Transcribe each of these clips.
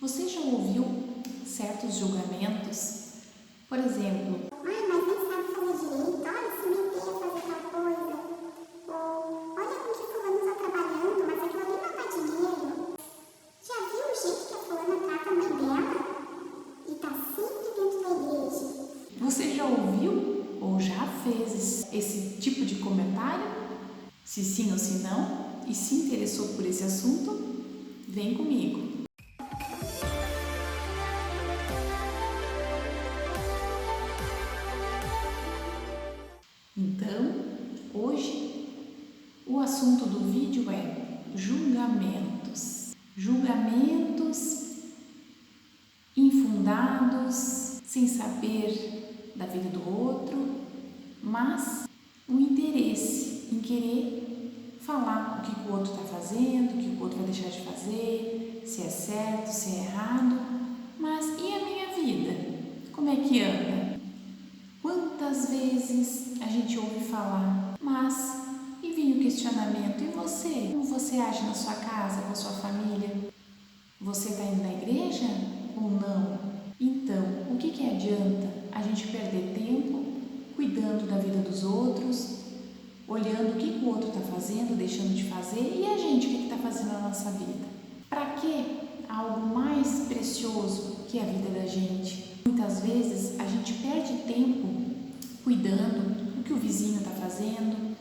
Você já ouviu certos julgamentos? Por exemplo, Ai, mas nem sabe fazer direito, olha, se meter a fazer tal coisa. Ou, olha como que fulano está trabalhando, mas aquilo ali não dá dinheiro. Já viu o jeito que a fulana trata a mãe dela? E tá sempre dentro da igreja. você já ouviu ou já fez esse tipo de comentário? Se sim ou se não, e se interessou por esse assunto, vem comigo. Então, hoje, o assunto do vídeo é julgamentos. Julgamentos infundados, sem saber da vida do outro, mas o interesse em querer falar o que o outro está fazendo, o que o outro vai deixar de fazer, se é certo, se é errado. Mas e a minha vida? Como é que anda? Quantas vezes a gente ouve falar, mas e vem o questionamento, e você? Como você age na sua casa, com a sua família? Você está indo na igreja ou não? Então, o que adianta a gente perder tempo cuidando da vida dos outros, olhando o que o outro está fazendo, deixando de fazer, e a gente, o que está fazendo na nossa vida? Para que algo mais precioso que a vida da gente? Muitas vezes a gente perde tempo cuidando o que o vizinho está fazendo,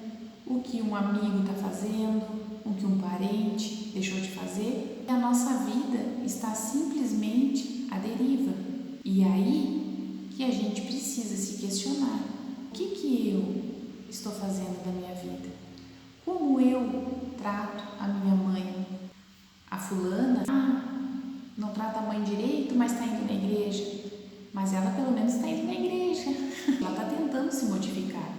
o que um amigo está fazendo, o que um parente deixou de fazer, e a nossa vida está simplesmente à deriva. E aí que a gente precisa se questionar: o que eu estou fazendo da minha vida? Como eu trato a minha mãe? A fulana, não trata a mãe direito, mas está indo na igreja. Mas ela pelo menos está indo na igreja. Ela está tentando se modificar.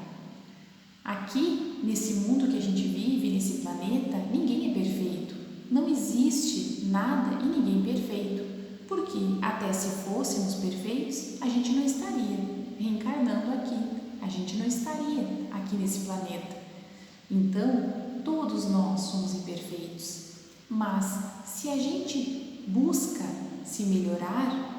Aqui, nesse mundo que a gente vive, nesse planeta, ninguém é perfeito. Não existe nada e ninguém perfeito. Porque até se fôssemos perfeitos, a gente não estaria reencarnando aqui. A gente não estaria aqui nesse planeta. Então, todos nós somos imperfeitos. Mas se a gente busca se melhorar,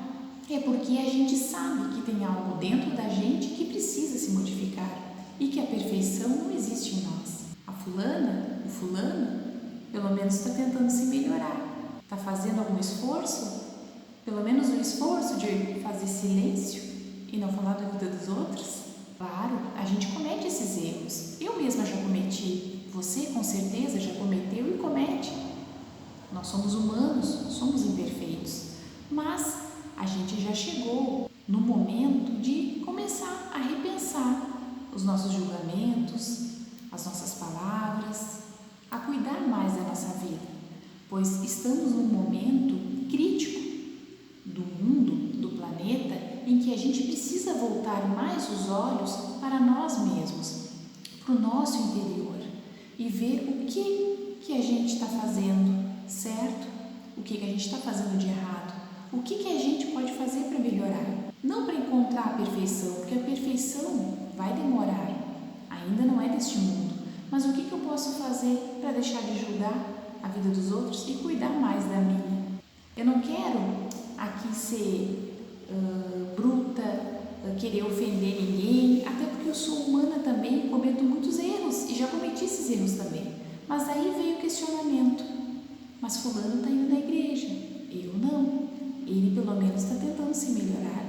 é porque a gente sabe que tem algo dentro da gente que precisa se modificar e que a perfeição não existe em nós. A fulana, o fulano, pelo menos está tentando se melhorar. Está fazendo algum esforço? Pelo menos o esforço de fazer silêncio e não falar da vida dos outros? Claro, a gente comete esses erros. Eu mesma já cometi. Você com certeza já cometeu e comete. Nós somos humanos, somos imperfeitos. Mas a gente já chegou no momento de começar a repensar os nossos julgamentos, as nossas palavras, a cuidar mais da nossa vida, pois estamos num momento crítico do mundo, do planeta, em que a gente precisa voltar mais os olhos para nós mesmos, para o nosso interior e ver o que a gente está fazendo certo, o que a gente está fazendo de errado, o que a gente pode fazer para melhorar. Não para encontrar a perfeição, porque a perfeição vai demorar, ainda não é deste mundo. Mas o que eu posso fazer para deixar de julgar a vida dos outros e cuidar mais da minha? Eu não quero aqui ser bruta, querer ofender ninguém, até porque eu sou humana também e cometo muitos erros, e já cometi esses erros também. Mas aí veio o questionamento: mas fulano está indo na igreja, eu não. Ele pelo menos está tentando se melhorar,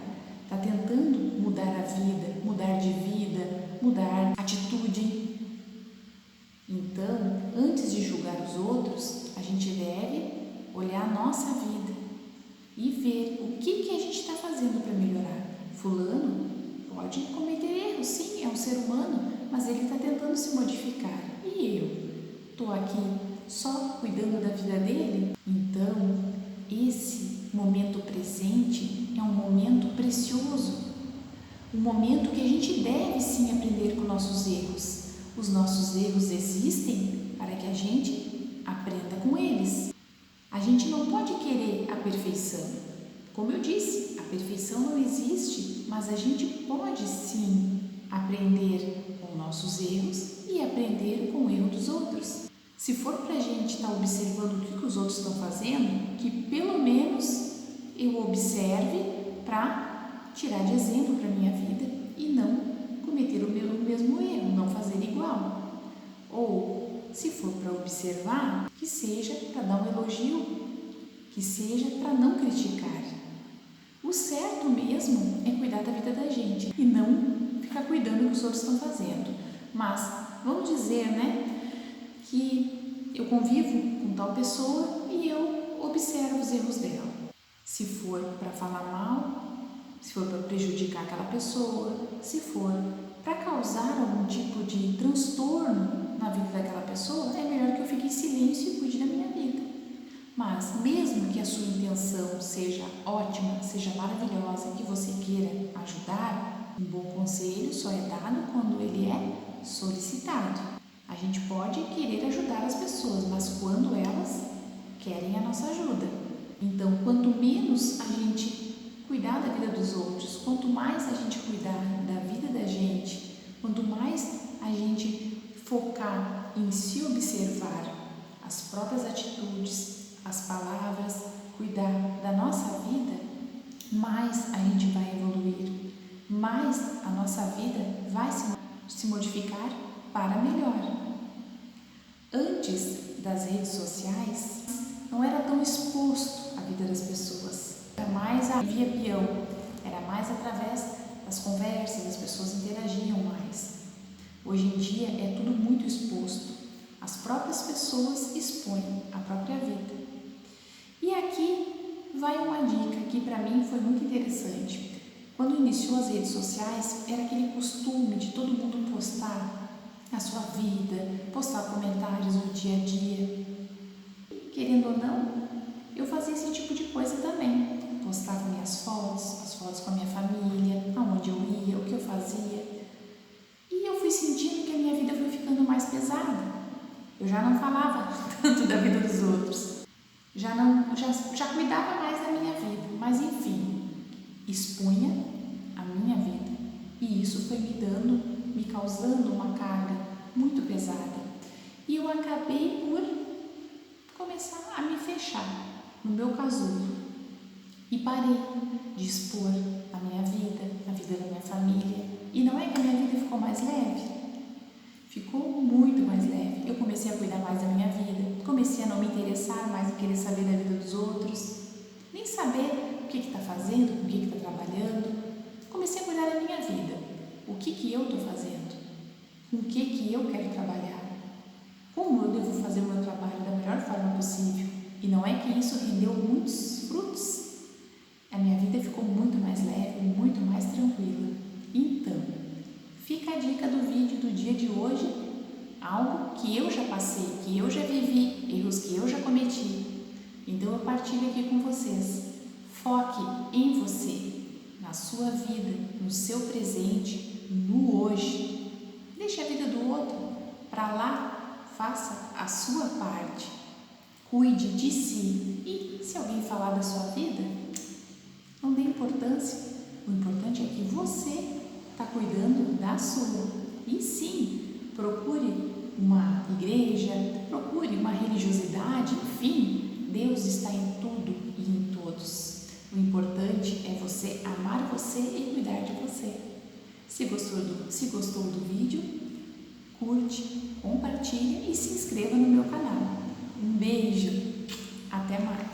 está tentando mudar a vida, mudar de vida, mudar atitude. Então, antes de julgar os outros, a gente deve olhar a nossa vida e ver o que a gente está fazendo para melhorar. Fulano pode cometer erros, sim, é um ser humano, mas ele está tentando se modificar. E eu? Estou aqui só cuidando da vida dele? Então, esse momento presente é um momento precioso, um momento que a gente deve sim aprender com nossos erros. Os nossos erros existem para que a gente aprenda com eles. A gente não pode querer a perfeição. Como eu disse, a perfeição não existe, mas a gente pode sim aprender com nossos erros e aprender com o erro dos outros. Se for para a gente estar observando o que os outros estão fazendo, que pelo menos eu observe para tirar de exemplo para a minha vida e não cometer o mesmo erro, não fazer igual. Ou, se for para observar, que seja para dar um elogio, que seja para não criticar. O certo mesmo é cuidar da vida da gente e não ficar cuidando do que os outros estão fazendo. Mas, vamos dizer, que eu convivo com tal pessoa e eu observo os erros dela. Se for para falar mal, se for para prejudicar aquela pessoa, se for para causar algum tipo de transtorno na vida daquela pessoa, é melhor que eu fique em silêncio e cuide da minha vida. Mas, mesmo que a sua intenção seja ótima, seja maravilhosa, que você queira ajudar, um bom conselho só é dado quando ele é solicitado. A gente pode querer ajudar as pessoas, mas quando elas querem a nossa ajuda. Então, quanto menos a gente cuidar da vida dos outros, quanto mais a gente cuidar da vida da gente, quanto mais a gente focar em se observar as próprias atitudes, as palavras, cuidar da nossa vida, mais a gente vai evoluir, mais a nossa vida vai se modificar para melhor. Antes das redes sociais, não era tão exposto a vida das pessoas, era mais via peão, era mais através das conversas, as pessoas interagiam mais. Hoje em dia é tudo muito exposto, as próprias pessoas expõem a própria vida. E aqui vai uma dica que para mim foi muito interessante. Quando iniciou as redes sociais, era aquele costume de todo mundo postar a sua vida, postar comentários do dia a dia. Querendo ou não, eu fazia esse tipo de coisa também. Postava minhas fotos, as fotos com a minha família, aonde eu ia, o que eu fazia. E eu fui sentindo que a minha vida foi ficando mais pesada. Eu já não falava tanto da vida dos outros. Já cuidava mais da minha vida, mas enfim, expunha a minha vida e isso foi me causando uma carga muito pesada e eu acabei por começar a me fechar no meu casulo e parei de expor a minha vida, a vida da minha família. E não é que a minha vida ficou mais leve? Ficou muito mais leve. Eu comecei a cuidar mais da minha vida, comecei a não me interessar mais em querer saber da vida dos outros, nem saber o que está fazendo, o que está trabalhando. Comecei a cuidar da minha vida, o que eu estou fazendo, com o que eu quero trabalhar, como eu devo fazer o meu trabalho da melhor forma possível. E não é que isso rendeu muitos frutos? A minha vida ficou muito mais leve, muito mais tranquila. Então, fica a dica do vídeo do dia de hoje, algo que eu já passei, que eu já vivi, erros que eu já cometi. Então eu partilho aqui com vocês. Foque em você, na sua vida, no seu presente, no hoje. Deixe a vida do outro para lá, faça a sua parte. Cuide de si. E se alguém falar da sua vida, não dê importância. O importante é que você está cuidando da sua. E sim, procure uma igreja, procure uma religiosidade, enfim, Deus está em tudo e em todos. O importante é você amar você e cuidar de você. Se gostou do vídeo, curte, compartilhe e se inscreva no meu canal. Um beijo, até mais!